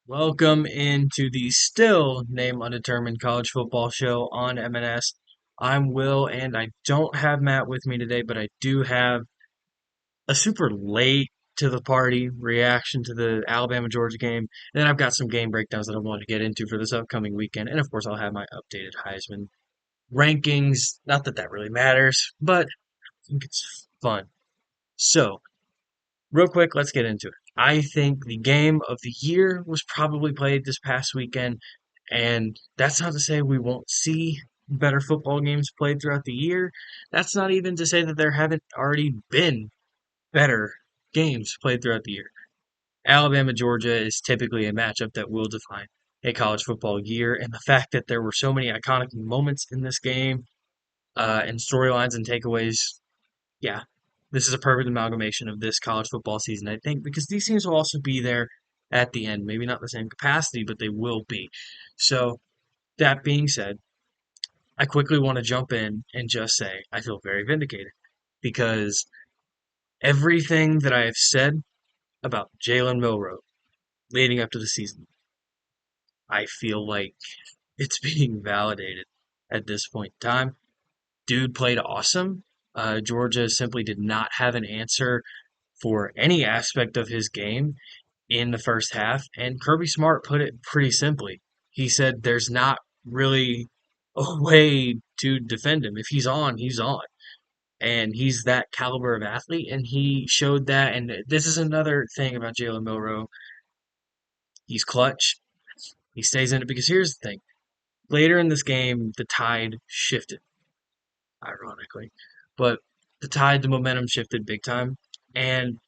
Welcome into the still name undetermined college football show on MNS. I'm Will, and I don't have Matt with me today, but I do have a super late to the party reaction to the Alabama Georgia game. And then I've got some game breakdowns that I want to get into for this upcoming weekend. And of course, I'll have my updated Heisman rankings. Not that that really matters, but I think it's fun. So, real quick, let's get into it. I think the game of the year was probably played this past weekend, and that's not to say we won't see better football games played throughout the year. That's not even to say that there haven't already been better games played throughout the year. Alabama Georgia is typically a matchup that will define a college football year, and the fact that there were so many iconic moments in this game and storylines and takeaways, yeah, this is a perfect amalgamation of this college football season, I think, because these teams will also be there at the end. Maybe not the same capacity, but they will be. So, that being said, I quickly want to jump in and just say I feel very vindicated because everything that I have said about Jalen Milroe leading up to the season, I feel like it's being validated at this point in time. Dude played awesome. Georgia simply did not have an answer for any aspect of his game in the first half. And Kirby Smart put it pretty simply. He said there's not really a way to defend him. If he's on, he's on. And he's that caliber of athlete, and he showed that. And this is another thing about Jalen Milroe. He's clutch. He stays in it because here's the thing. Later in this game, the tide shifted, ironically. But the momentum shifted big time. And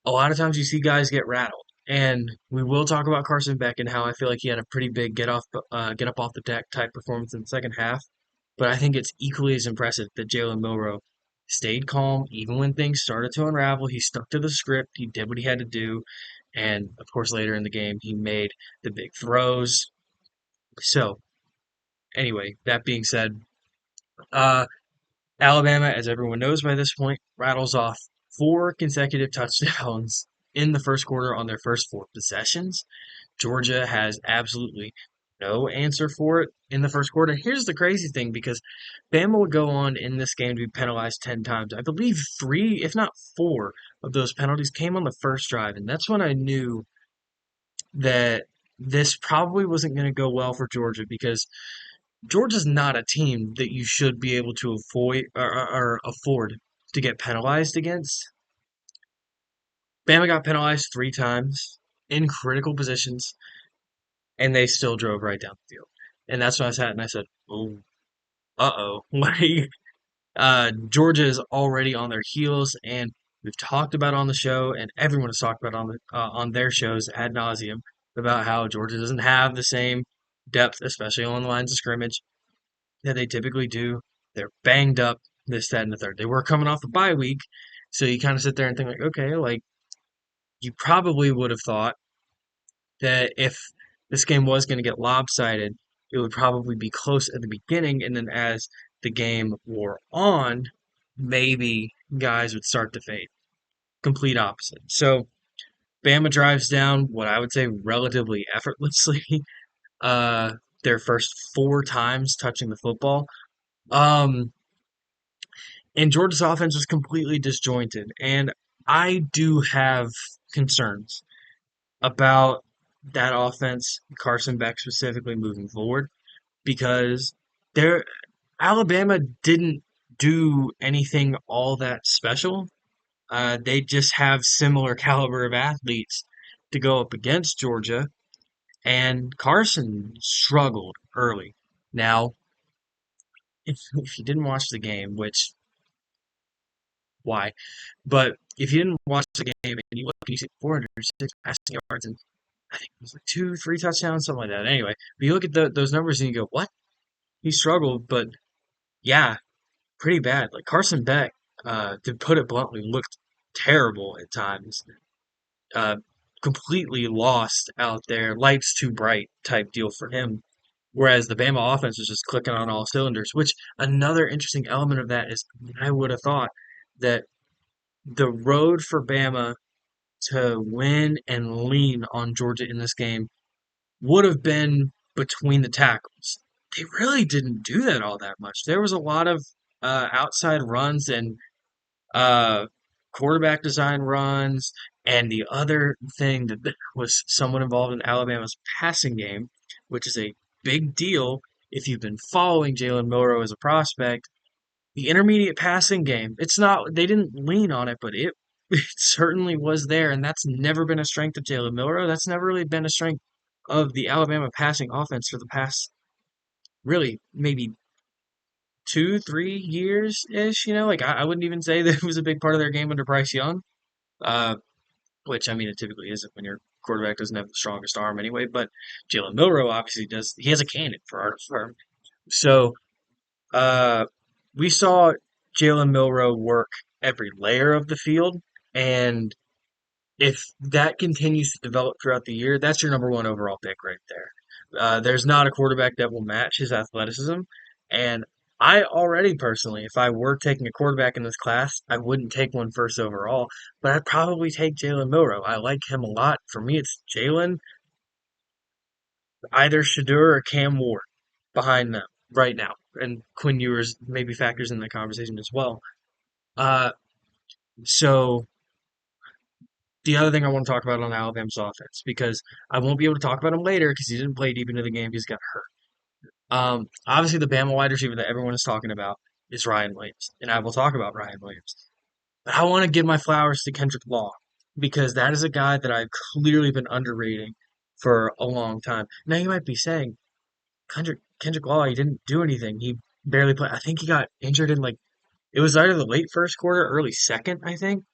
a lot of times you see guys get rattled. And we will talk about Carson Beck and how I feel like he had a pretty big get up off the deck type performance in the second half. But I think it's equally as impressive that Jalen Milroe stayed calm even when things started to unravel. He stuck to the script. He did what he had to do. And of course, later in the game, he made the big throws. So, anyway, that being said, uh, Alabama, as everyone knows by this point, rattles off four consecutive touchdowns in the first quarter on their first four possessions. Georgia has absolutely no answer for it in the first quarter. Here's the crazy thing because Bama would go on in this game to be penalized 10 times. I believe three, if not four, of those penalties came on the first drive. And that's when I knew that this probably wasn't going to go well for Georgia because Georgia's not a team that you should be able to avoid or afford to get penalized against. Bama got penalized three times in critical positions, and they still drove right down the field. And that's when I sat and I said, "Oh, uh-oh!" Like Georgia is already on their heels, and we've talked about on the show, and everyone has talked about on their shows ad nauseum about how Georgia doesn't have the same depth, especially on the lines of scrimmage, that they typically do. They're banged up, this, that, and the third. They were coming off a bye week, so you kind of sit there and think like, okay, like you probably would have thought that if this game was going to get lopsided, it would probably be close at the beginning, and then as the game wore on, maybe guys would start to fade. Complete opposite. So Bama drives down what I would say relatively effortlessly. Uh, their first four times touching the football. Um, and Georgia's offense was completely disjointed. And I do have concerns about that offense, Carson Beck specifically moving forward, because there Alabama didn't do anything all that special. They just have similar caliber of athletes to go up against Georgia, and Carson struggled early. Now, if you didn't watch the game, which why? But if you didn't watch the game and you look and you see 406 passing yards and I think it was like two, three touchdowns, something like that. Anyway, but you look at those numbers and you go, what? He struggled, but yeah, pretty bad. Like Carson Beck, to put it bluntly, looked terrible at times. Uh, Completely lost out there, lights too bright type deal for him. Whereas the Bama offense was just clicking on all cylinders, which another interesting element of that is I would have thought that the road for Bama to win and lean on Georgia in this game would have been between the tackles. They really didn't do that all that much. There was a lot of outside runs and uh, quarterback design runs. And the other thing that was somewhat involved in Alabama's passing game, which is a big deal if you've been following Jalen Milroe as a prospect, the intermediate passing game. It's not, they didn't lean on it, but it certainly was there. And that's never been a strength of Jalen Milroe. That's never really been a strength of the Alabama passing offense for the past, really, maybe 2, 3 years ish. Like I wouldn't even say that it was a big part of their game under Bryce Young, uh, which I mean, it typically isn't when your quarterback doesn't have the strongest arm anyway. But Jalen Milroe obviously does, he has a cannon for art firm. So, uh, we saw Jalen Milroe work every layer of the field, and if that continues to develop throughout the year, that's your number one overall pick right there. There's not a quarterback that will match his athleticism, and I already personally, if I were taking a quarterback in this class, I wouldn't take one first overall, but I'd probably take Jalen Milroe. I like him a lot. For me, it's Jalen, either Shadur or Cam Ward behind them right now, and Quinn Ewers maybe factors in the conversation as well. Uh, so the other thing I want to talk about on Alabama's offense, because I won't be able to talk about him later because he didn't play deep into the game. He's got hurt. Obviously, the Bama wide receiver that everyone is talking about is Ryan Williams, and I will talk about Ryan Williams. But I want to give my flowers to Kendrick Law because that is a guy that I've clearly been underrating for a long time. Now you might be saying, Kendrick Law, he didn't do anything. He barely played. I think he got injured in like it was either the late first quarter, early second, I think.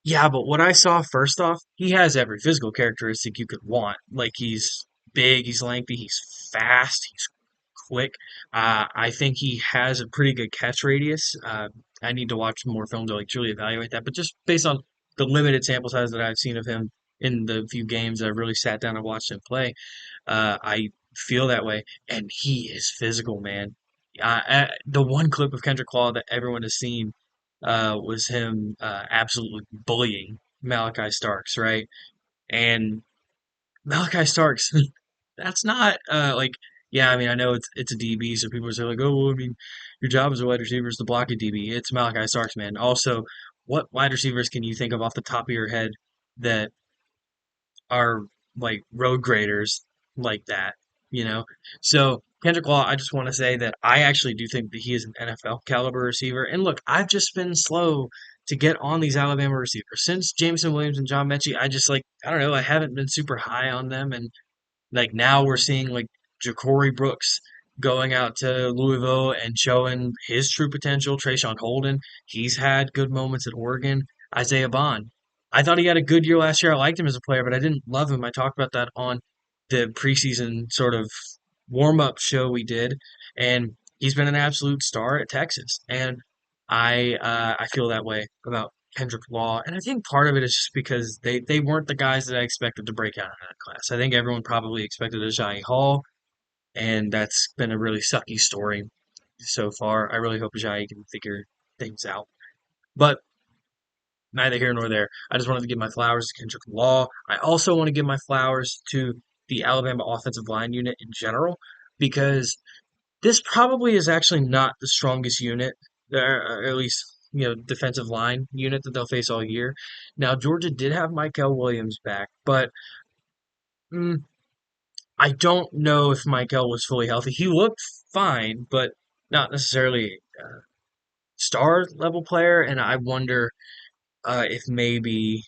Yeah, but what I saw first off, he has every physical characteristic you could want. Like he's big, he's lengthy, he's fast, he's quick. I think he has a pretty good catch radius. I need to watch more film to like truly evaluate that. But just based on the limited sample size that I've seen of him in the few games I've really sat down and watched him play, I feel that way. And he is physical, man. The one clip of Kendrick Law that everyone has seen was him absolutely bullying Malachi Starks, right? And Malachi Starks, that's not like, yeah, I mean, I know it's a DB, so people say like, oh, well, I mean, your job as a wide receiver is to block a DB. It's Malachi Starks, man. Also, what wide receivers can you think of off the top of your head that are like road graders like that, you know? So Kendrick Law, I just want to say that I actually do think that he is an NFL caliber receiver. And look, I've just been slow to get on these Alabama receivers since Jameson Williams and John Mechie. I just like I don't know, I haven't been super high on them, and like now we're seeing like Ja'Cory Brooks going out to Louisville and showing his true potential. Trayshawn Holden, he's had good moments at Oregon. Isaiah Bond, I thought he had a good year last year. I liked him as a player, but I didn't love him. I talked about that on the preseason sort of warm up show we did, and he's been an absolute star at Texas. And I feel that way about Kendrick Law, and I think part of it is just because they weren't the guys that I expected to break out in that class. I think everyone probably expected Ajayi Hall, and that's been a really sucky story so far. I really hope Ajayi can figure things out. But neither here nor there. I just wanted to give my flowers to Kendrick Law. I also want to give my flowers to the Alabama offensive line unit in general because this probably is actually not the strongest unit, or at least defensive line unit that they'll face all year. Now Georgia did have Michael Williams back, but mm, I don't know if Michael was fully healthy. He looked fine, but not necessarily a star level player, and I wonder if maybe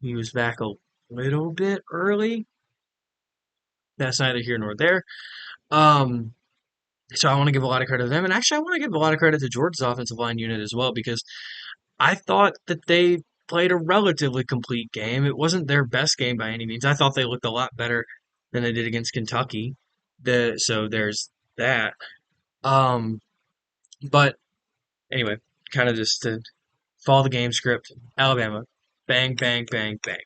he was back a little bit early. That's neither here nor there. Um, so I want to give a lot of credit to them, and actually I want to give a lot of credit to Georgia's offensive line unit as well because I thought that they played a relatively complete game. It wasn't their best game by any means. I thought they looked a lot better than they did against Kentucky. So there's that. Um, but anyway, kind of just to follow the game script. Alabama, bang, bang, bang, bang.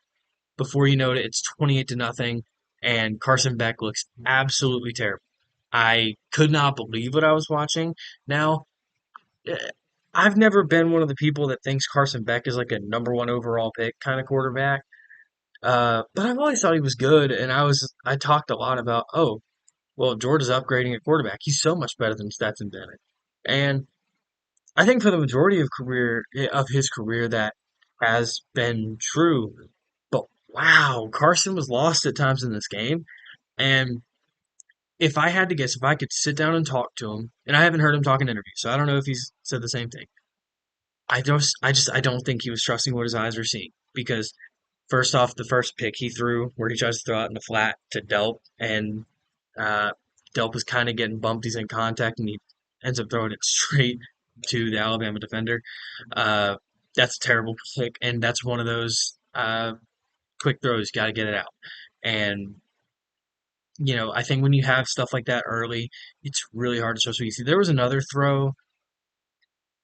Before you know it, it's 28-0, and Carson Beck looks absolutely terrible. I could not believe what I was watching. Now, eh, I've never been one of the people that thinks Carson Beck is like a number one overall pick kind of quarterback. But I've always thought he was good, and I talked a lot about, oh, well, Georgia's upgrading at quarterback. He's so much better than Stetson Bennett, and I think for the majority of his career that has been true. But wow, Carson was lost at times in this game, and if I had to guess, if I could sit down and talk to him, and I haven't heard him talk in interviews, so I don't know if he's said the same thing. I don't think he was trusting what his eyes were seeing because first off, the first pick he threw, where he tries to throw out in the flat to Delp, and uh, Delp is kind of getting bumped. He's in contact, and he ends up throwing it straight to the Alabama defender. Uh, that's a terrible pick, and that's one of those quick throws. Got to get it out. And I think when you have stuff like that early, it's really hard to trust what you see. There was another throw.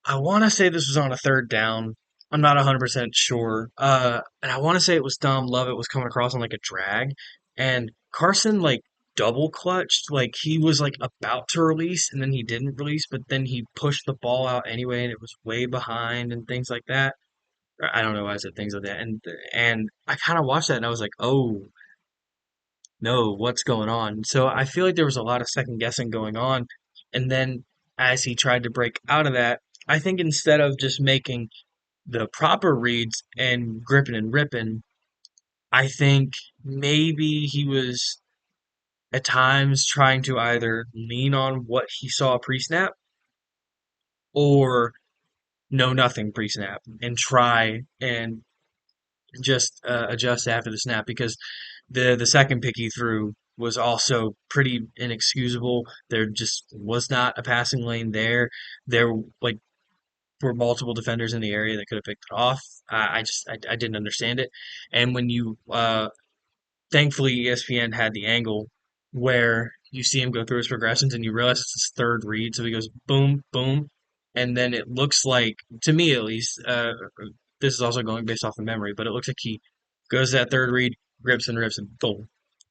I want to say this was on a third down. I'm not 100% sure. And I want to say it was Dom Lovett was coming across on like a drag, and Carson like double clutched, like he was like about to release, and then he didn't release, but then he pushed the ball out anyway, and it was way behind and things like that. I don't know why I said things like that, and I kind of watched that and I was like, oh no, what's going on? So I feel like there was a lot of second guessing going on, and then as he tried to break out of that, I think instead of just making the proper reads and gripping and ripping, I think maybe he was at times trying to either lean on what he saw pre-snap or know nothing pre-snap and try and just adjust after the snap because the second pick he threw was also pretty inexcusable. There just was not a passing lane there. There like were multiple defenders in the area that could have picked it off. I didn't understand it. And when you thankfully ESPN had the angle where you see him go through his progressions and you realize it's his third read, so he goes boom, boom, and then it looks like, to me at least, this is also going based off of memory, but it looks like he goes to that third read, grips and rips, and boom,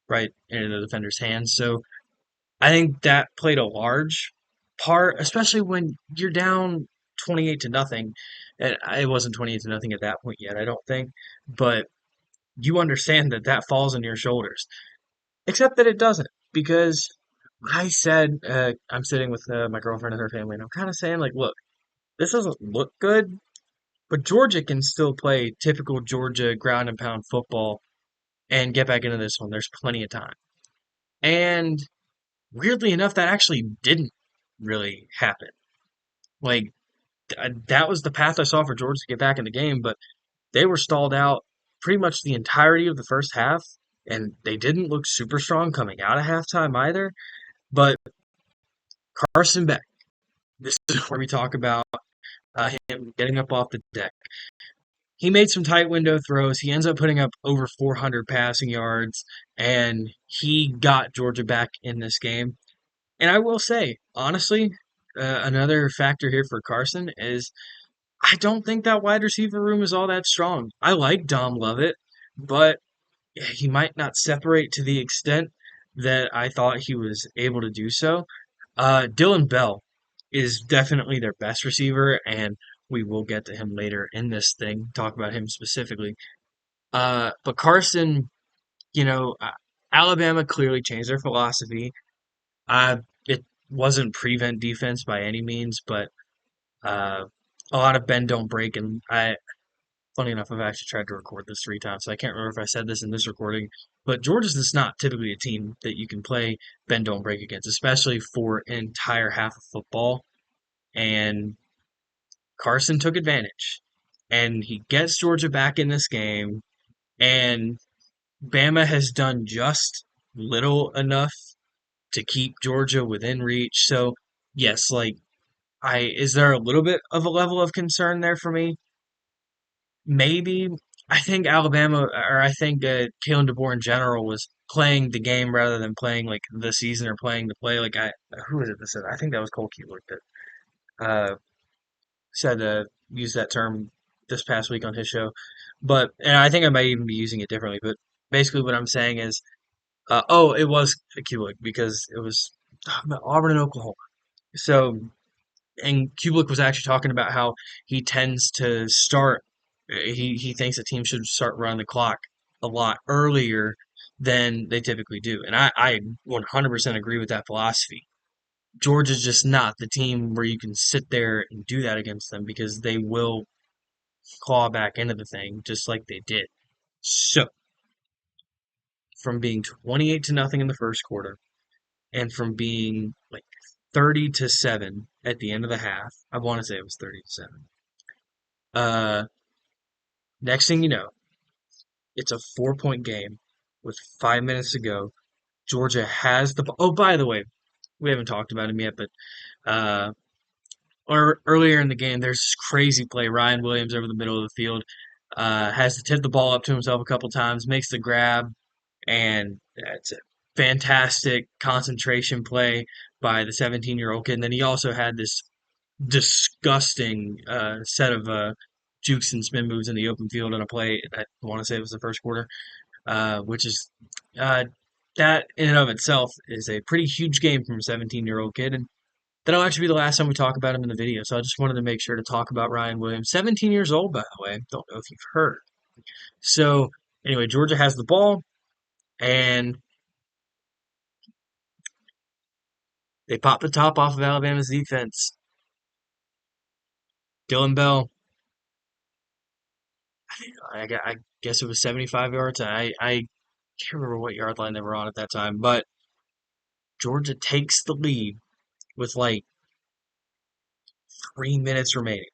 right into the defender's hands. So I think that played a large part, especially when you're down 28 to nothing. And it wasn't 28 to nothing at that point yet, I don't think, but you understand that that falls on your shoulders. Except that it doesn't, because I said I'm sitting with my girlfriend and her family, and I'm kind of saying like, look, this doesn't look good, but Georgia can still play typical Georgia ground and pound football and get back into this one. There's plenty of time. And weirdly enough, that actually didn't really happen. Like that was the path I saw for Georgia to get back in the game, but they were stalled out pretty much the entirety of the first half, and they didn't look super strong coming out of halftime either. But Carson Beck, this is where we talk about him getting up off the deck. He made some tight window throws. He ends up putting up over 400 passing yards, and he got Georgia back in this game. And I will say, honestly, another factor here for Carson is I don't think that wide receiver room is all that strong. I like Dom Lovett, but he might not separate to the extent that I thought he was able to do so. Dylan Bell is definitely their best receiver, and we will get to him later in this thing, talk about him specifically. But Carson, you know, uh, Alabama clearly changed their philosophy. It wasn't prevent defense by any means, but uh, a lot of bend don't break, and funny enough, I've actually tried to record this 3 times, so I can't remember if I said this in this recording. But Georgia's is not typically a team that you can play bend don't break against, especially for an entire half of football. And Carson took advantage, and he gets Georgia back in this game. And Bama has done just little enough to keep Georgia within reach. So yes, like I is there a little bit of a level of concern there for me? Maybe. I think Alabama, or I think Kalen DeBoer in general was playing the game rather than playing like the season or playing the play. Like who was it that said? I think that was Cole Keeler that said used that term this past week on his show. But and I think I might even be using it differently. But basically, what I'm saying is, oh, it was Kulik because it was Auburn and Oklahoma. So and Kulik was actually talking about how he tends to start. He thinks a team should start running the clock a lot earlier than they typically do. And I 100% agree with that philosophy. Georgia's just not the team where you can sit there and do that against them because they will claw back into the thing just like they did. So, from being 28 to nothing in the first quarter and from being like 30 to 7 at the end of the half, I want to say it was 30 to 7. Uh, Next thing you know, it's a 4-point game with 5 minutes to go. Georgia has the. Oh, by the way, we haven't talked about him yet, but uh, or earlier in the game, there's this crazy play. Ryan Williams over the middle of the field has to tip the ball up to himself a couple times, makes the grab, and it's a fantastic concentration play by the 17-year-old kid. And then he also had this disgusting set of jukes and spin moves in the open field on a play. I want to say it was the first quarter, which is uh, that in and of itself is a pretty huge game from a 17-year-old kid. And that'll actually be the last time we talk about him in the video. So I just wanted to make sure to talk about Ryan Williams, 17 years old, by the way. Don't know if you've heard. So anyway, Georgia has the ball and they pop the top off of Alabama's defense. Dylan Bell, I guess it was 75 yards. I can't remember what yard line they were on at that time, but Georgia takes the lead with like 3 minutes remaining.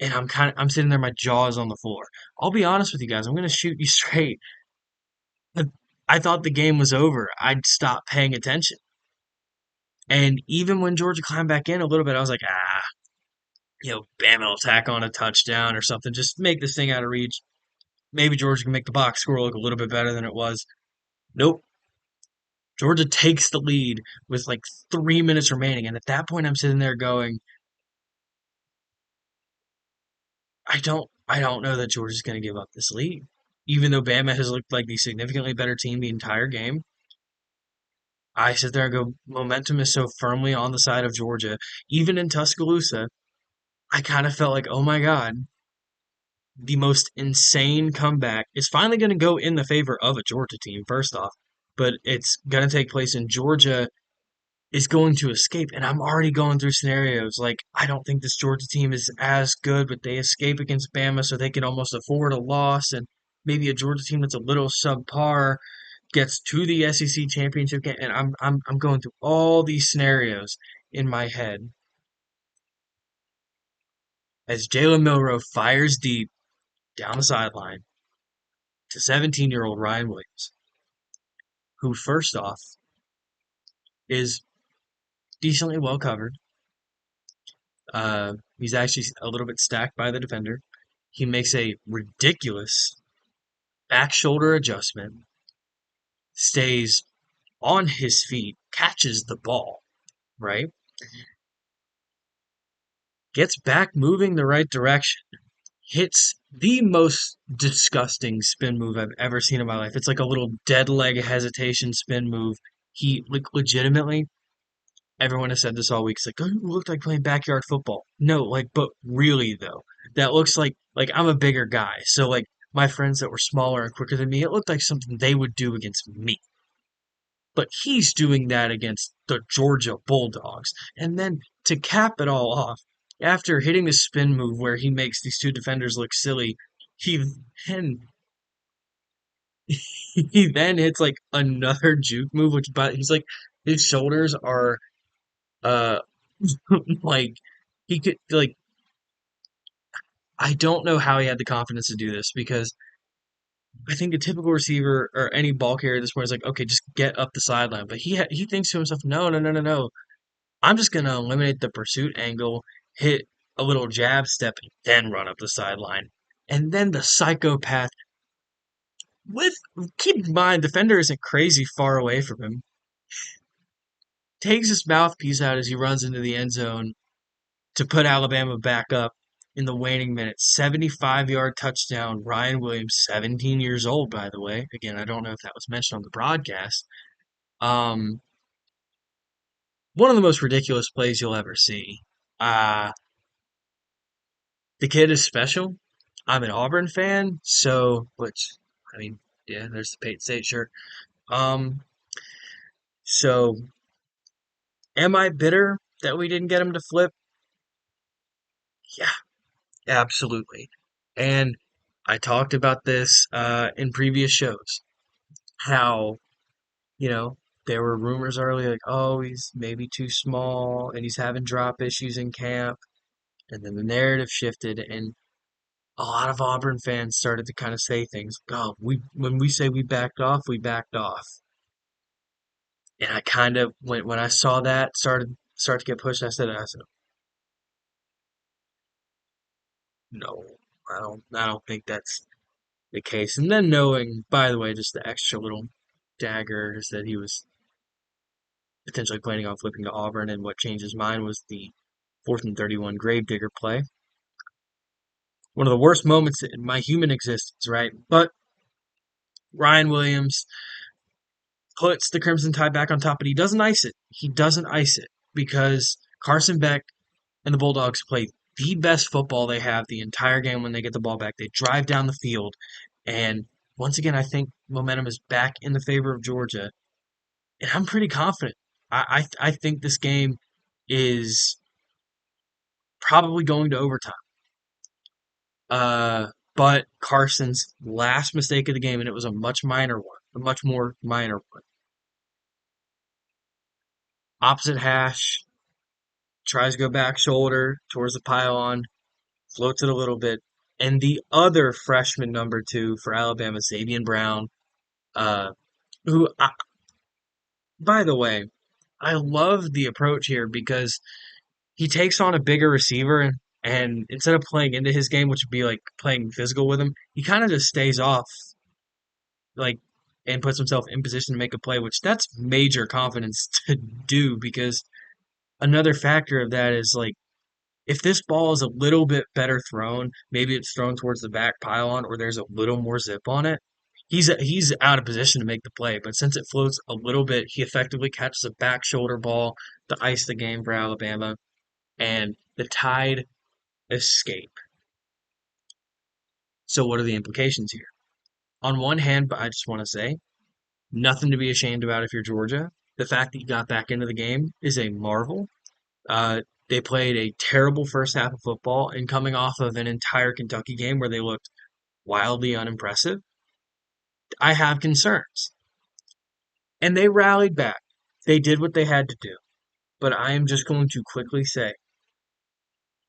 And I'm sitting there, my jaw is on the floor. I'll be honest with you guys, I'm gonna shoot you straight. I thought the game was over. I'd stop paying attention. And even when Georgia climbed back in a little bit, I was like, Bama will tack on a touchdown or something. Just make this thing out of reach. Maybe Georgia can make the box score look a little bit better than it was. Nope. Georgia takes the lead with like 3 minutes remaining. And at that point, I'm sitting there going, I don't know that Georgia's going to give up this lead. Even though Bama has looked like the significantly better team the entire game, I sit there and go, momentum is so firmly on the side of Georgia. Even in Tuscaloosa, I kind of felt like, oh my God, the most insane comeback is finally going to go in the favor of a Georgia team, first off. But it's going to take place in Georgia is going to escape. And I'm already going through scenarios like, I don't think this Georgia team is as good, but they escape against Bama so they can almost afford a loss. And maybe a Georgia team that's a little subpar gets to the SEC championship game. And I'm going through all these scenarios in my head as Jalen Milroe fires deep down the sideline to 17-year-old Ryan Williams, who first off is decently well covered. He's actually a little bit stacked by the defender. He makes a ridiculous back shoulder adjustment, stays on his feet, catches the ball, right? Gets back moving the right direction, hits the most disgusting spin move I've ever seen in my life. It's like a little dead leg hesitation spin move. He legitimately, everyone has said this all week. It's like, oh, you look like playing backyard football. No, like, but really though, that looks like I'm a bigger guy. So like my friends that were smaller and quicker than me, it looked like something they would do against me. But he's doing that against the Georgia Bulldogs. And then to cap it all off, after hitting the spin move where he makes these two defenders look silly, he then he then hits like another juke move, which but he's like his shoulders are uh like he could like I don't know how he had the confidence to do this because I think a typical receiver or any ball carrier at this point is like, okay, just get up the sideline. But he thinks to himself, no, no, no, no, no. I'm just gonna eliminate the pursuit angle, hit a little jab step, and then run up the sideline. And then the psychopath with keep in mind, defender isn't crazy far away from him. Takes his mouthpiece out as he runs into the end zone to put Alabama back up in the waning minutes. 75-yard touchdown. Ryan Williams, 17 years old, by the way. Again, I don't know if that was mentioned on the broadcast. Um, One of the most ridiculous plays you'll ever see. Uh, the kid is special. I'm an Auburn fan, so which I mean, yeah, there's the Pate State shirt. Um, so am I bitter that we didn't get him to flip? Yeah, absolutely. And I talked about this in previous shows. How, you know, there were rumors early like, oh, he's maybe too small and he's having drop issues in camp. And then the narrative shifted, and a lot of Auburn fans started to kind of say things. Oh, when we say we backed off, we backed off. And I kind of when I saw that start to get pushed, I said, no, I don't think that's the case. And then knowing, by the way, just the extra little daggers that he was potentially planning on flipping to Auburn, and what changed his mind was the 4th and 31 Gravedigger play. One of the worst moments in my human existence, right? But Ryan Williams puts the Crimson Tide back on top, but he doesn't ice it. He doesn't ice it because Carson Beck and the Bulldogs play the best football they have the entire game when they get the ball back. They drive down the field, and once again, I think momentum is back in the favor of Georgia, and I'm pretty confident. I think this game is probably going to overtime. Uh, but Carson's last mistake of the game, and it was a much minor one, a much more minor one. Opposite hash, tries to go back shoulder towards the pylon, floats it a little bit. And the other freshman number two for Alabama, Sabian Brown, uh, who, by the way, I love the approach here because he takes on a bigger receiver and instead of playing into his game, which would be like playing physical with him, he kind of just stays off like and puts himself in position to make a play, which that's major confidence to do because another factor of that is like if this ball is a little bit better thrown, maybe it's thrown towards the back pylon or there's a little more zip on it, he's out of position to make the play. But since it floats a little bit, he effectively catches a back shoulder ball to ice the game for Alabama, and the Tide escape. So what are the implications here? On one hand, but I just want to say, nothing to be ashamed about if you're Georgia. The fact that you got back into the game is a marvel. Uh, they played a terrible first half of football, and coming off of an entire Kentucky game where they looked wildly unimpressive, I have concerns. And they rallied back. They did what they had to do. But I am just going to quickly say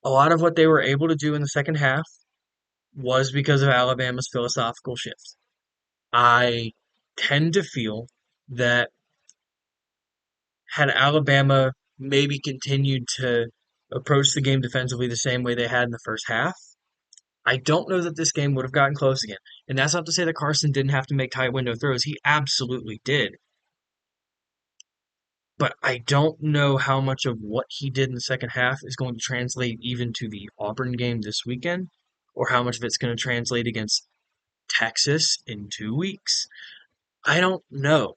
a lot of what they were able to do in the second half was because of Alabama's philosophical shift. I tend to feel that had Alabama maybe continued to approach the game defensively the same way they had in the first half, I don't know that this game would have gotten close again. And that's not to say that Carson didn't have to make tight window throws. He absolutely did. But I don't know how much of what he did in the second half is going to translate even to the Auburn game this weekend, or how much of it's going to translate against Texas in 2 weeks. I don't know.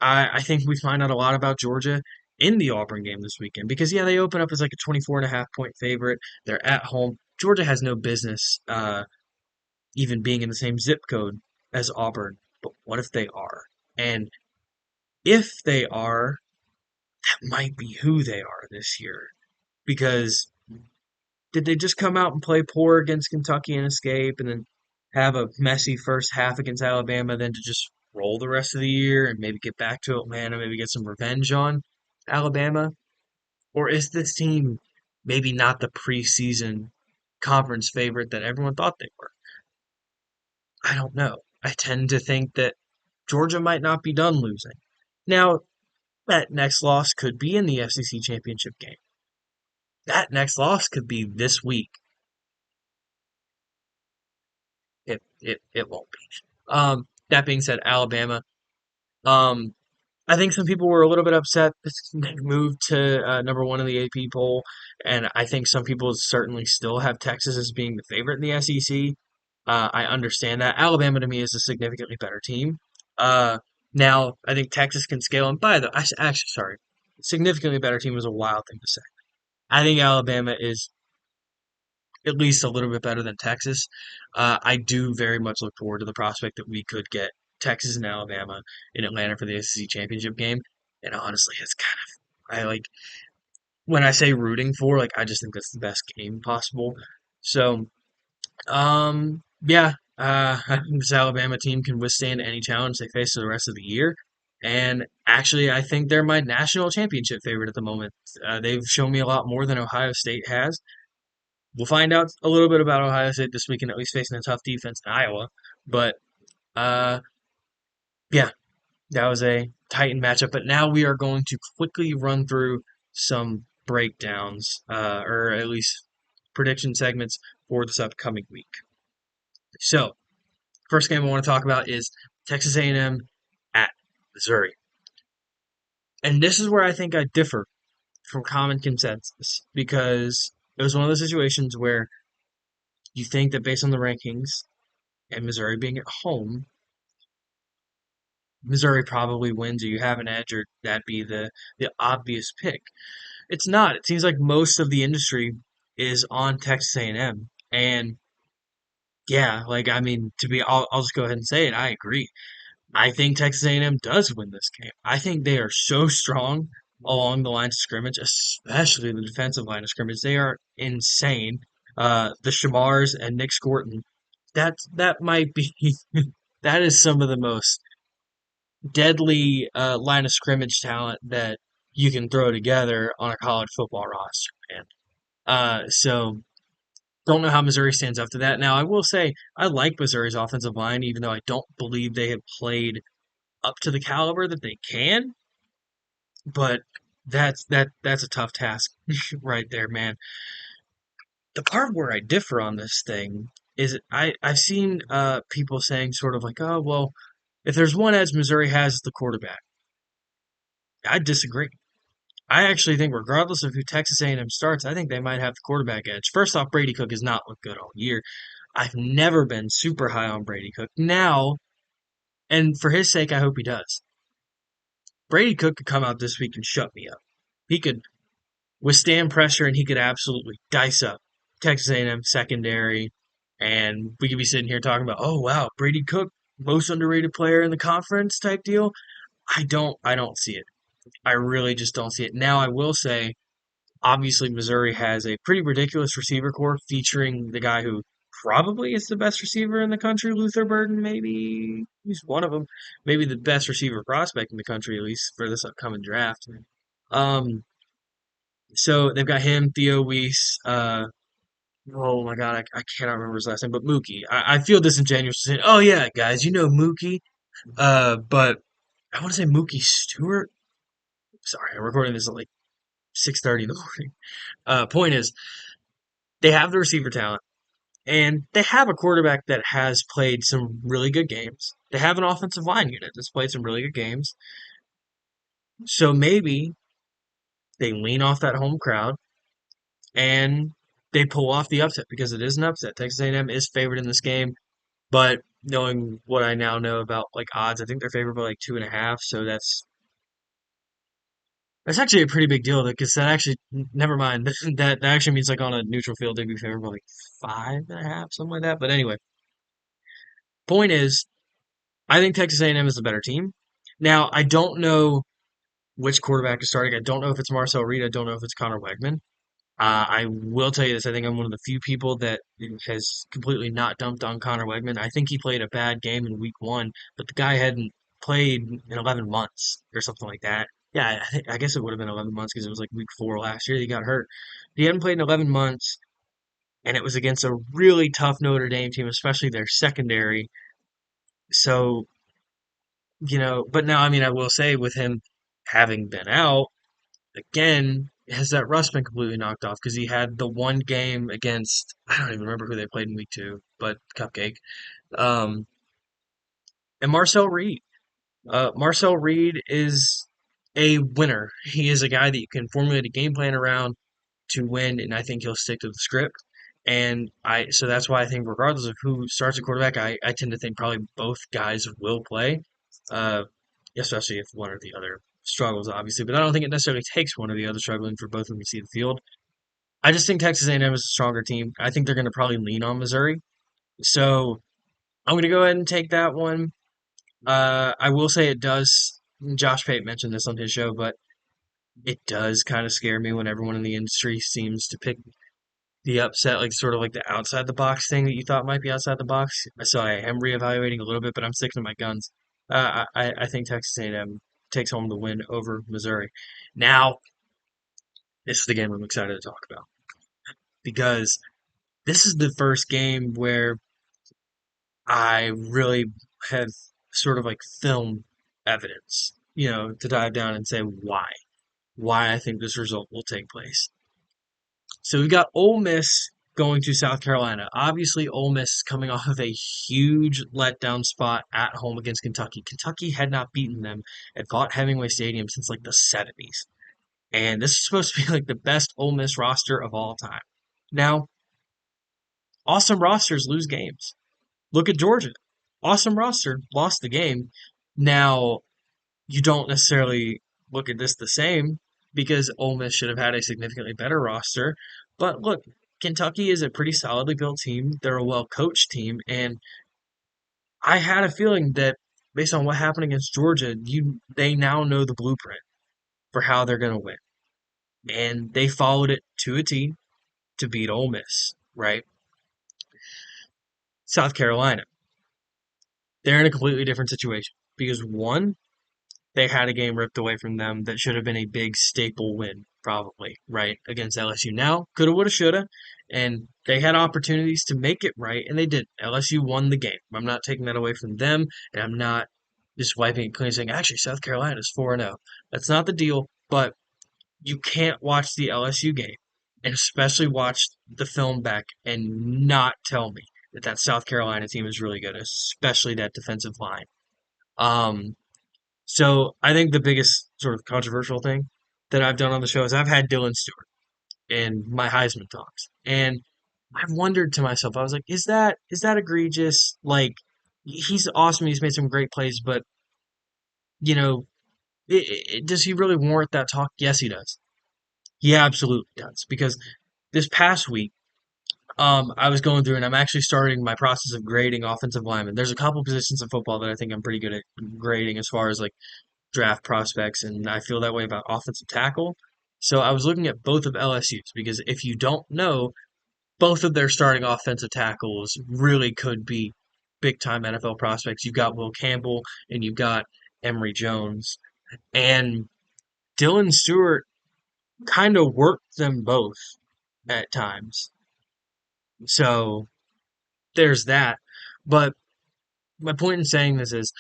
I think we find out a lot about Georgia in the Auburn game this weekend because, yeah, they open up as like a 24.5 point favorite. They're at home. Georgia has no business even being in the same zip code as Auburn. But what if they are? And if they are, that might be who they are this year. Because did they just come out and play poor against Kentucky and escape and then have a messy first half against Alabama, then to just roll the rest of the year and maybe get back to Atlanta, maybe get some revenge on Alabama? Or is this team maybe not the preseason conference favorite that everyone thought they were? I don't know. I tend to think that Georgia might not be done losing. Now, that next loss could be in the SEC championship game. That next loss could be this week. It won't be. That being said, Alabama. Um, I think some people were a little bit upset they moved to number one in the AP poll, and I think some people certainly still have Texas as being the favorite in the SEC. I understand that. Alabama to me is a significantly better team. Uh, Now I think Texas can scale, and by the actually sorry, significantly better team is a wild thing to say. I think Alabama is at least a little bit better than Texas. I do very much look forward to the prospect that we could get Texas and Alabama in Atlanta for the SEC championship game. And honestly, it's kind of I like when I say rooting for, like I just think that's the best game possible. So yeah, I think this Alabama team can withstand any challenge they face for the rest of the year. And actually, I think they're my national championship favorite at the moment. They've shown me a lot more than Ohio State has. We'll find out a little bit about Ohio State this weekend, at least facing a tough defense in Iowa. But uh, yeah, that was a Titan matchup. But now we are going to quickly run through some breakdowns, or at least prediction segments for this upcoming week. So, first game I want to talk about is Texas A&M at Missouri. And this is where I think I differ from common consensus because it was one of those situations where you think that based on the rankings and Missouri being at home, Missouri probably wins or you have an edge or that'd be the obvious pick. It's not. It seems like most of the industry is on Texas A&M. And yeah, like I mean, I'll just go ahead and say it. I agree. I think Texas A&M does win this game. I think they are so strong along the lines of scrimmage, especially the defensive line of scrimmage. They are insane. The Shamars and Nick Scorton, that might be that is some of the most deadly line of scrimmage talent that you can throw together on a college football roster, man. So don't know how Missouri stands up to that. Now, I will say I like Missouri's offensive line, even though I don't believe they have played up to the caliber that they can, but that's a tough task right there, man. The part where I differ on this thing is I've seen people saying sort of like, oh well, if there's one edge Missouri has is the quarterback. I disagree. I actually think regardless of who Texas A&M starts, I think they might have the quarterback edge. First off, Brady Cook has not looked good all year. I've never been super high on Brady Cook. Now, and for his sake, I hope he does. Brady Cook could come out this week and shut me up. He could withstand pressure, and he could absolutely dice up Texas A&M secondary. And we could be sitting here talking about, oh wow, Brady Cook, most underrated player in the conference type deal. I don't see it. I really just don't see it. Now I will say, obviously Missouri has a pretty ridiculous receiver core featuring the guy who probably is the best receiver in the country, Luther Burden, maybe he's one of them, maybe the best receiver prospect in the country at least for this upcoming draft. Um, So they've got him, Theo Weiss. Oh my God, I cannot remember his last name, but Mookie. I feel disingenuous saying, "Oh yeah, guys, you know Mookie." But I want to say Mookie Stewart. Sorry, I'm recording this at like 6:30 in the morning. Point is, they have the receiver talent, and they have a quarterback that has played some really good games. They have an offensive line unit that's played some really good games. So maybe they lean off that home crowd and they pull off the upset because it is an upset. Texas A&M is favored in this game, but knowing what I now know about like odds, I think they're favored by like 2.5. So that's actually a pretty big deal because that actually never mind that actually means like on a neutral field they'd be favored by like 5.5, something like that. But anyway, point is, I think Texas A&M is the better team. Now I don't know which quarterback is starting. I don't know if it's Marcel Reed. I don't know if it's Connor Wegman. I will tell you this. I think I'm one of the few people that has completely not dumped on Connor Wegman. I think he played a bad game in week one, but the guy hadn't played in 11 months or something like that. Yeah, I guess it would have been 11 months because it was like week four last year that he got hurt. He hadn't played in 11 months, and it was against a really tough Notre Dame team, especially their secondary. So, but now, I mean, I will say with him having been out, again, has that rust been completely knocked off? Because he had the one game against, I don't even remember who they played in week two, but Cupcake. Um, and Marcel Reed. Marcel Reed is a winner. He is a guy that you can formulate a game plan around to win, and I think he'll stick to the script. So that's why I think regardless of who starts at quarterback, I tend to think probably both guys will play, uh, especially if one or the other struggles, obviously. But I don't think it necessarily takes one or the other struggling for both of them to see the field. I just think Texas A&M is a stronger team. I think they're going to probably lean on Missouri. So I'm going to go ahead and take that one. I will say it does. Josh Pate mentioned this on his show, but it does kind of scare me when everyone in the industry seems to pick the upset, like sort of like the outside the box thing that you thought might be outside the box. So I am reevaluating a little bit, but I'm sticking to my guns. I think Texas A&M takes home the win over Missouri. Now, this is the game I'm excited to talk about because this is the first game where I really have sort of like film evidence, to dive down and say why I think this result will take place. So we got Ole Miss going to South Carolina. Obviously, Ole Miss is coming off of a huge letdown spot at home against Kentucky. Kentucky had not beaten them at Vaught Hemingway Stadium since like the 70s. And this is supposed to be like the best Ole Miss roster of all time. Now, awesome rosters lose games. Look at Georgia. Awesome roster, lost the game. Now, you don't necessarily look at this the same because Ole Miss should have had a significantly better roster. But look, Kentucky is a pretty solidly built team. They're a well coached team, and I had a feeling that based on what happened against Georgia, they now know the blueprint for how they're going to win, and they followed it to a T to beat Ole Miss. Right? South Carolina, they're in a completely different situation because one, they had a game ripped away from them that should have been a big staple win, probably, right, against LSU. Now, coulda, woulda, shoulda, and they had opportunities to make it right, and they did. LSU won the game. I'm not taking that away from them, and I'm not just wiping it clean saying, actually, South Carolina is 4-0. That's not the deal, but you can't watch the LSU game, and especially watch the film back and not tell me that South Carolina team is really good, especially that defensive line. Um, so I think the biggest sort of controversial thing that I've done on the show is I've had Dylan Stewart in my Heisman talks, and I've wondered to myself, I was like, is that egregious? Like, he's awesome, he's made some great plays, but you know, does he really warrant that talk? Yes, he does. He absolutely does because this past week, I was going through and I'm actually starting my process of grading offensive linemen. There's a couple positions in football that I think I'm pretty good at grading as far as like draft prospects, and I feel that way about offensive tackle. So I was looking at both of LSU's because if you don't know, both of their starting offensive tackles really could be big time NFL prospects. You've got Will Campbell and you've got Emory Jones. And Dylan Stewart kind of worked them both at times. So there's that. But my point in saying this is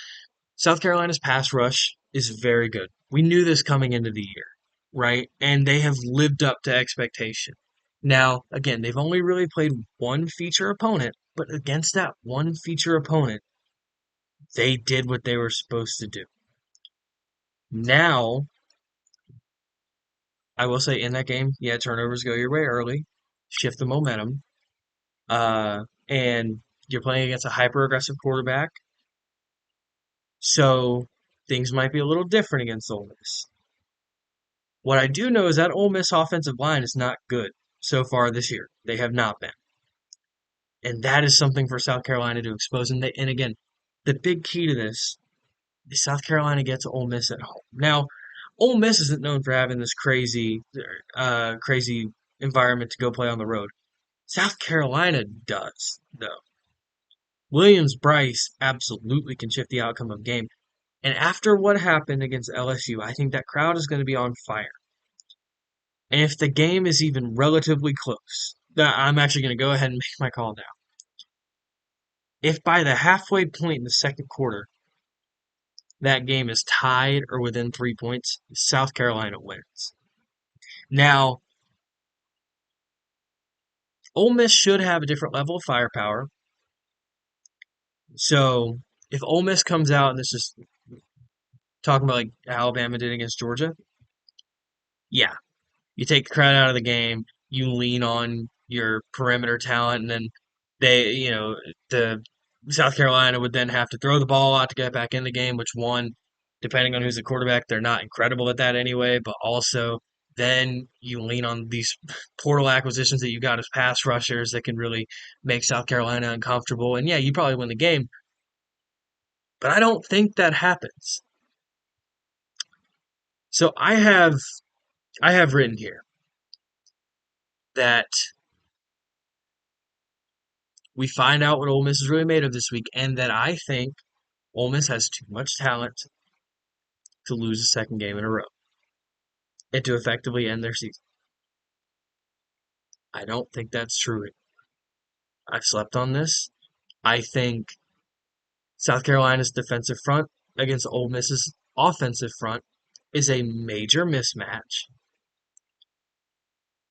South Carolina's pass rush is very good. We knew this coming into the year, right? And they have lived up to expectation. Now, again, they've only really played one feature opponent, but against that one feature opponent, they did what they were supposed to do. Now, I will say in that game, yeah, turnovers go your way early, shift the momentum, and you're playing against a hyper aggressive quarterback, so things might be a little different against Ole Miss. What I do know is that Ole Miss offensive line is not good so far this year. They have not been. And that is something for South Carolina to expose. And again, the big key to this is South Carolina gets Ole Miss at home. Now, Ole Miss isn't known for having this crazy environment to go play on the road. South Carolina does, though. Williams Bryce absolutely can shift the outcome of game. And after what happened against LSU, I think that crowd is going to be on fire. And if the game is even relatively close, I'm actually going to go ahead and make my call now. If by the halfway point in the second quarter, that game is tied or within 3 points, South Carolina wins. Now, Ole Miss should have a different level of firepower. So, if Ole Miss comes out, and this is talking about like Alabama did against Georgia, yeah, you take the crowd out of the game, you lean on your perimeter talent, and then the South Carolina would then have to throw the ball out to get back in the game, which one, depending on who's the quarterback, they're not incredible at that anyway, but also Then you lean on these portal acquisitions that you got as pass rushers that can really make South Carolina uncomfortable. And yeah, you probably win the game, but I don't think that happens. So I have written here that we find out what Ole Miss is really made of this week, and that I think Ole Miss has too much talent to lose a second game in a row and to effectively end their season. I don't think that's true. I've slept on this. I think South Carolina's defensive front against Ole Miss's offensive front is a major mismatch,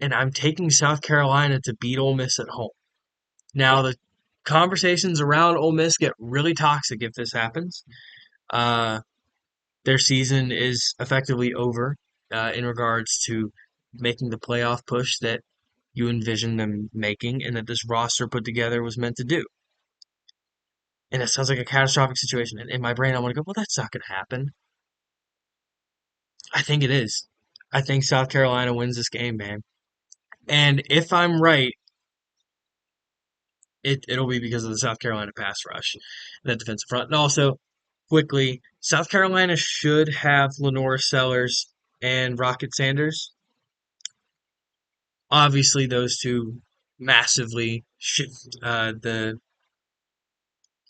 and I'm taking South Carolina to beat Ole Miss at home. Now, the conversations around Ole Miss get really toxic if this happens. Uh, their season is effectively over in regards to making the playoff push that you envision them making and that this roster put together was meant to do. And it sounds like a catastrophic situation. And in my brain, I want to go, well, that's not going to happen. I think it is. I think South Carolina wins this game, man. And if I'm right, it'll be because of the South Carolina pass rush, that defensive front. And also, quickly, South Carolina should have Lenore Sellers and Rocket Sanders. Obviously, those two massively shift the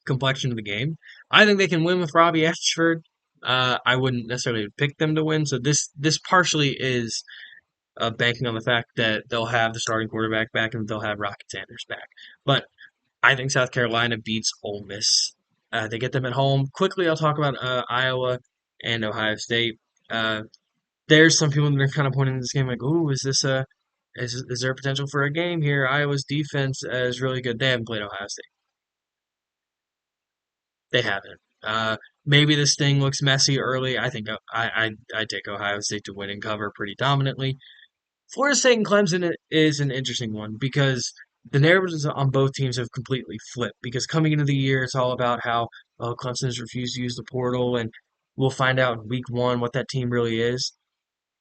complexion of the game. I think they can win with Robbie Ashford. I wouldn't necessarily pick them to win. So this partially is banking on the fact that they'll have the starting quarterback back and they'll have Rocket Sanders back. But I think South Carolina beats Ole Miss. They get them at home. Quickly, I'll talk about Iowa and Ohio State. Uh, there's some people that are kind of pointing to this game like, "Ooh, is there potential for a game here?" Iowa's defense is really good. They haven't played Ohio State. They haven't. Maybe this thing looks messy early. I think I take Ohio State to win and cover pretty dominantly. Florida State and Clemson is an interesting one because the narratives on both teams have completely flipped. Because coming into the year, it's all about how Clemson has refused to use the portal, and we'll find out in week one what that team really is.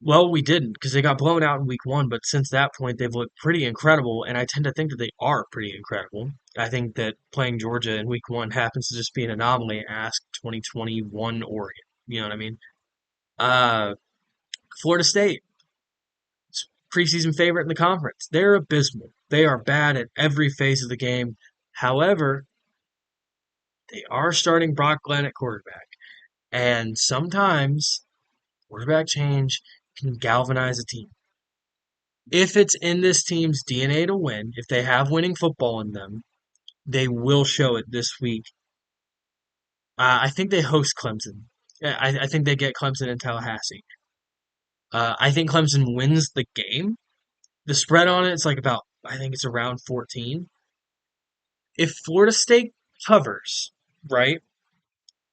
Well, we didn't because they got blown out in week one, but since that point, they've looked pretty incredible, and I tend to think that they are pretty incredible. I think that playing Georgia in week one happens to just be an anomaly. Ask 2021 Oregon. You know what I mean? Uh, Florida State, preseason favorite in the conference. They're abysmal. They are bad at every phase of the game. However, they are starting Brock Glenn at quarterback, and sometimes quarterback change can galvanize a team. If it's in this team's DNA to win, if they have winning football in them, they will show it this week. I think they host Clemson. Yeah, I think they get Clemson in Tallahassee. I think Clemson wins the game. The spread on it's like about, I think it's around 14. If Florida State covers, right,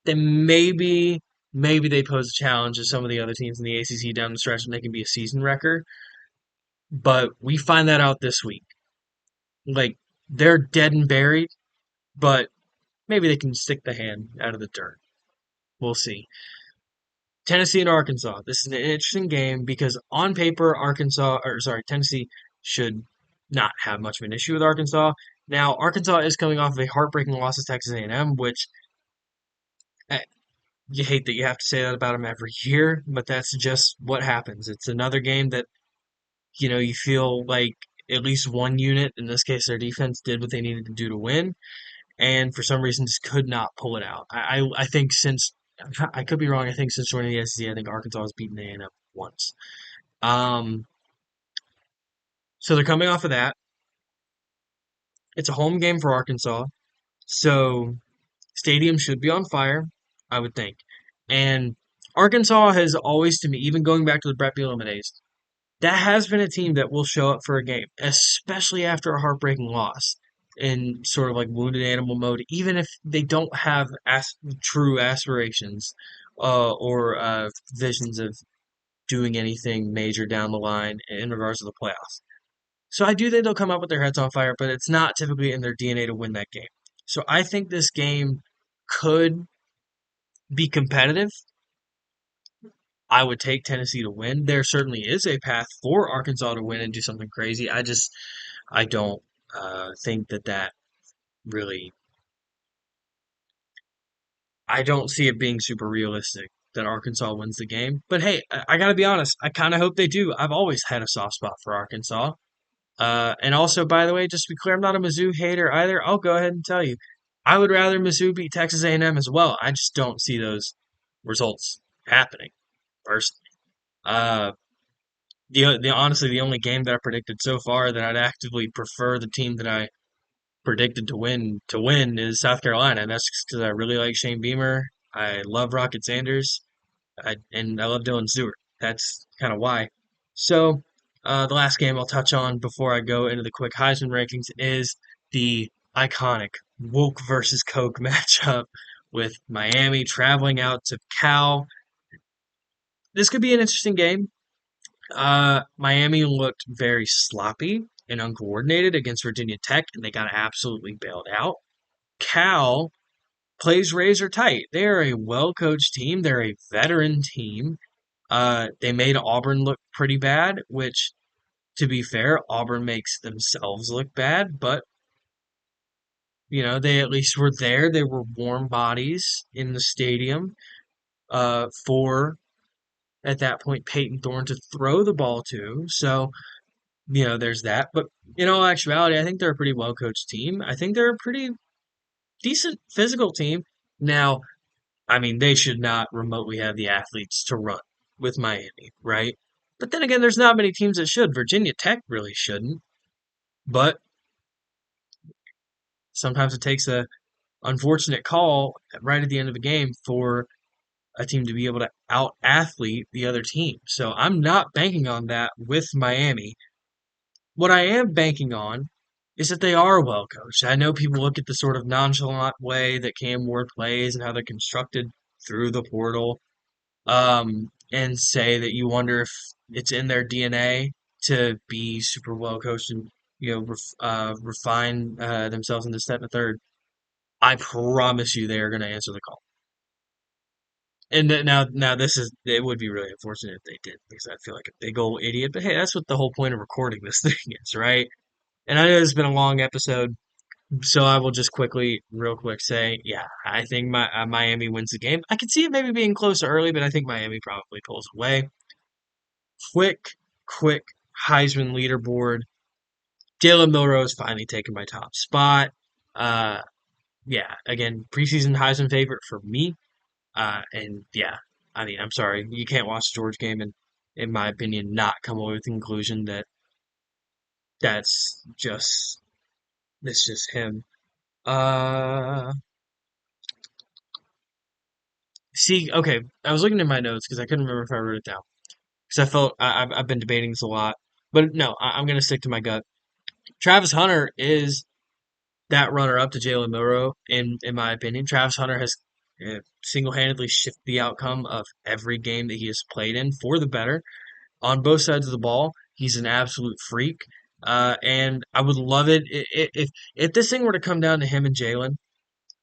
then maybe they pose a challenge to some of the other teams in the ACC down the stretch and they can be a season record. But we find that out this week. Like, they're dead and buried, but maybe they can stick the hand out of the dirt. We'll see. Tennessee and Arkansas. This is an interesting game because on paper, Tennessee should not have much of an issue with Arkansas. Now, Arkansas is coming off of a heartbreaking loss to Texas A&M, which eh, you hate that you have to say that about them every year, but that's just what happens. It's another game that you feel like at least one unit, in this case their defense, did what they needed to do to win, and for some reason just could not pull it out. I think since I could be wrong. I think since joining the SEC, I think Arkansas has beaten A&M once. Um, so they're coming off of that. It's a home game for Arkansas, so stadium should be on fire, I would think. And Arkansas has always, to me, even going back to the Brett Bielema days, that has been a team that will show up for a game, especially after a heartbreaking loss in sort of like wounded animal mode, even if they don't have true aspirations or visions of doing anything major down the line in regards to the playoffs. So I do think they'll come up with their heads on fire, but it's not typically in their DNA to win that game. So I think this game could be competitive. I would take Tennessee to win. There certainly is a path for Arkansas to win and do something crazy. I don't think that really, I don't see it being super realistic that Arkansas wins the game. But hey, I gotta be honest, I kind of hope they do. I've always had a soft spot for Arkansas. And also, by the way, just to be clear, I'm not a Mizzou hater either. I'll go ahead and tell you, I would rather Mizzou beat Texas A&M as well. I just don't see those results happening personally. Uh, the honestly, the only game that I predicted so far that I'd actively prefer the team that I predicted to win is South Carolina, and that's because I really like Shane Beamer. I love Rocket Sanders, and I love Dylan Stewart. That's kind of why. So, the last game I'll touch on before I go into the quick Heisman rankings is the iconic woke versus Coke matchup with Miami traveling out to Cal. This could be an interesting game. Miami looked very sloppy and uncoordinated against Virginia Tech, and they got absolutely bailed out. Cal plays razor tight. They are a well coached team. They're a veteran team. They made Auburn look pretty bad, which, to be fair, Auburn makes themselves look bad, but they at least were there. They were warm bodies in the stadium for, at that point, Peyton Thorne to throw the ball to. So, there's that. But in all actuality, I think they're a pretty well coached team. I think they're a pretty decent physical team. Now, I mean, they should not remotely have the athletes to run with Miami, right? But then again, there's not many teams that should. Virginia Tech really shouldn't. But sometimes it takes a unfortunate call right at the end of the game for a team to be able to out athlete the other team. So I'm not banking on that with Miami. What I am banking on is that they are well coached. I know people look at the sort of nonchalant way that Cam Ward plays and how they're constructed through the portal, and say that you wonder if it's in their DNA to be super well coached and refine themselves into step and third. I promise you, they are going to answer the call. And now it would be really unfortunate if they did because I feel like a big old idiot. But hey, that's what the whole point of recording this thing is, right? And I know it's been a long episode, so I will just real quick say, yeah, I think Miami wins the game. I could see it maybe being closer early, but I think Miami probably pulls away. Quick Heisman leaderboard. Jalen Milroe finally taken my top spot. Uh, yeah, again, preseason Heisman favorite for me. And yeah, I mean, I'm sorry, you can't watch the George game and, in my opinion, not come away with the conclusion that that's just that's just him. Uh, See, okay, I was looking at my notes because I couldn't remember if I wrote it down because I felt I've been debating this a lot, but no, I'm gonna stick to my gut. Travis Hunter is that runner up to Jalen Milroe, in my opinion. Travis Hunter has single handedly shifted the outcome of every game that he has played in for the better on both sides of the ball. He's an absolute freak. And I would love it if this thing were to come down to him and Jalen,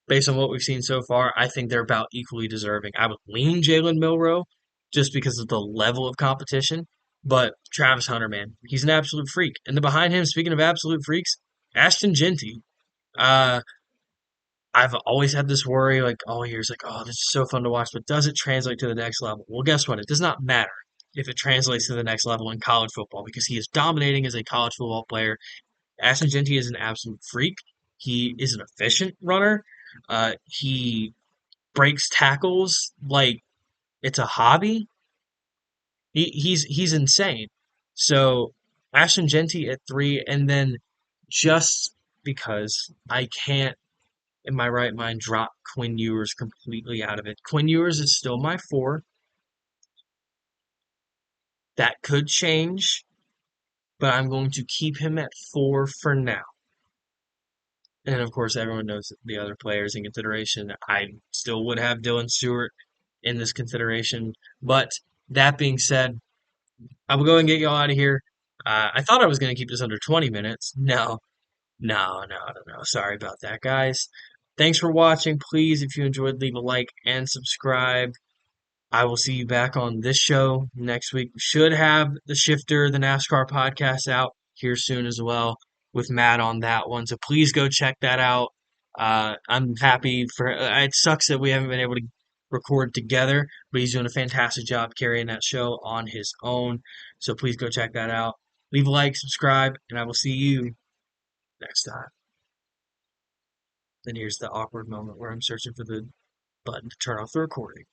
based on what we've seen so far. I think they're about equally deserving. I would lean Jalen Milroe just because of the level of competition. But Travis Hunter, man, he's an absolute freak. And then behind him, speaking of absolute freaks, Ashton Genty. Uh, I've always had this worry, like all years, like, oh, this is so fun to watch, but does it translate to the next level? Well, guess what? It does not matter if it translates to the next level in college football because he is dominating as a college football player. Ashton Genty is an absolute freak. He is an efficient runner. He breaks tackles like it's a hobby. He's insane. So Ashton Genty at 3, and then just because I can't in my right mind drop Quinn Ewers completely out of it. Quinn Ewers is still my 4. That could change, but I'm going to keep him at 4 for now. And of course, everyone knows the other players in consideration. I still would have Dylan Stewart in this consideration. But that being said, I will go and get y'all out of here. I thought I was going to keep this under 20 minutes. No, no, no, no, no. Sorry about that, guys. Thanks for watching. Please, if you enjoyed, leave a like and subscribe. I will see you back on this show next week. We should have the Shifter, the NASCAR podcast out here soon as well with Matt on that one. So please go check that out. I'm happy for it. Sucks that we haven't been able to record together, but he's doing a fantastic job carrying that show on his own. So please go check that out. Leave a like, subscribe, and I will see you next time. Then here's the awkward moment where I'm searching for the button to turn off the recording.